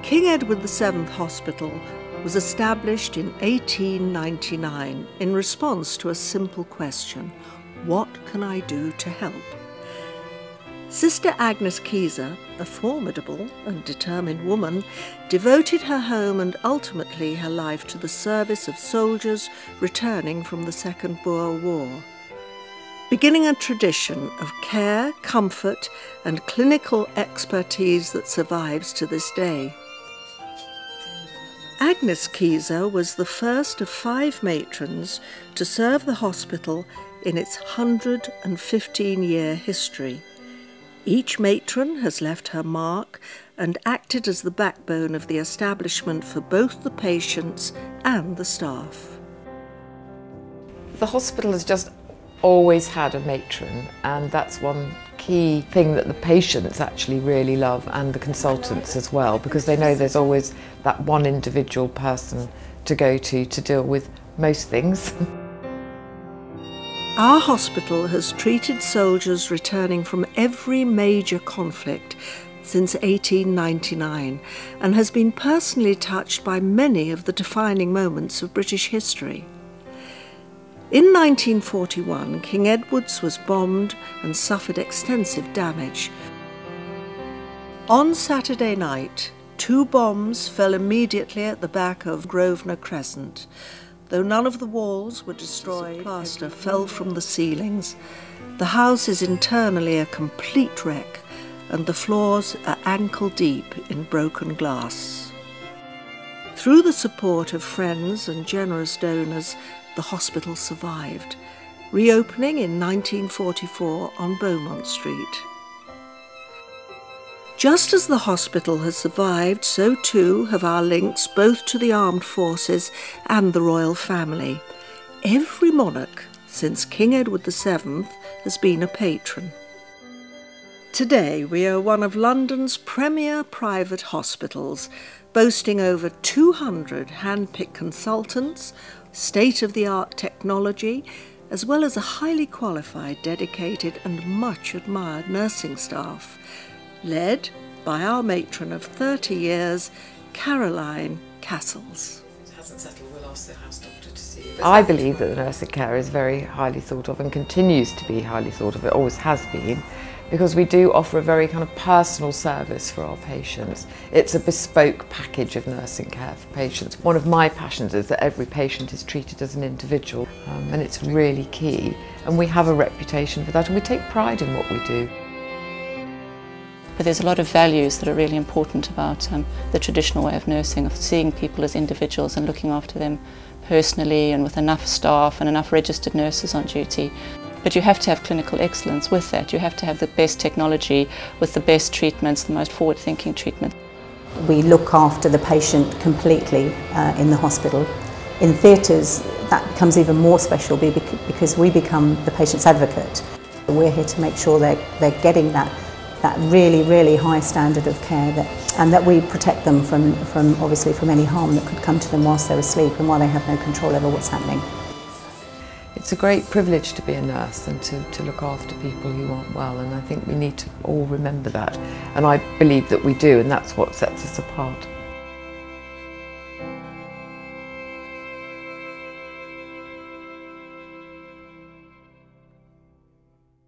King Edward VII Hospital was established in 1899 in response to a simple question: what can I do to help? Sister Agnes Keyser, a formidable and determined woman, devoted her home and ultimately her life to the service of soldiers returning from the Second Boer War, beginning a tradition of care, comfort and clinical expertise that survives to this day. Agnes Keyser was the first of 5 matrons to serve the hospital in its 115-year history. Each matron has left her mark and acted as the backbone of the establishment for both the patients and the staff. The hospital has just always had a matron, and that's one key thing that the patients actually really love, and the consultants as well, because they know there's always that one individual person to go to deal with most things. Our hospital has treated soldiers returning from every major conflict since 1899 and has been personally touched by many of the defining moments of British history. In 1941, King Edward's was bombed and suffered extensive damage. On Saturday night, 2 bombs fell immediately at the back of Grosvenor Crescent. Though none of the walls were destroyed, plaster fell from the ceilings. The house is internally a complete wreck, and the floors are ankle deep in broken glass. Through the support of friends and generous donors, the hospital survived, reopening in 1944 on Beaumont Street. Just as the hospital has survived, so too have our links both to the armed forces and the royal family. Every monarch since King Edward VII has been a patron. Today we are one of London's premier private hospitals, boasting over 200 hand-picked consultants, state-of-the-art technology, as well as a highly qualified, dedicated and much admired nursing staff, led by our matron of 30 years, Caroline Castles. If it hasn't settled, we'll ask the house doctor to see you. I believe that the nursing care is very highly thought of and continues to be highly thought of. It always has been, because we do offer a very kind of personal service for our patients. It's a bespoke package of nursing care for patients. One of my passions is that every patient is treated as an individual, and it's really key. And we have a reputation for that, and we take pride in what we do. But there's a lot of values that are really important about the traditional way of nursing, of seeing people as individuals and looking after them personally and with enough staff and enough registered nurses on duty. But you have to have clinical excellence with that. You have to have the best technology with the best treatments, the most forward-thinking treatment. We look after the patient completely in the hospital. In theatres, that becomes even more special because we become the patient's advocate. We're here to make sure they're getting that really, really high standard of care, and that we protect them from obviously from any harm that could come to them whilst they're asleep and while they have no control over what's happening. It's a great privilege to be a nurse and to look after people who aren't well, and I think we need to all remember that, and I believe that we do, and that's what sets us apart.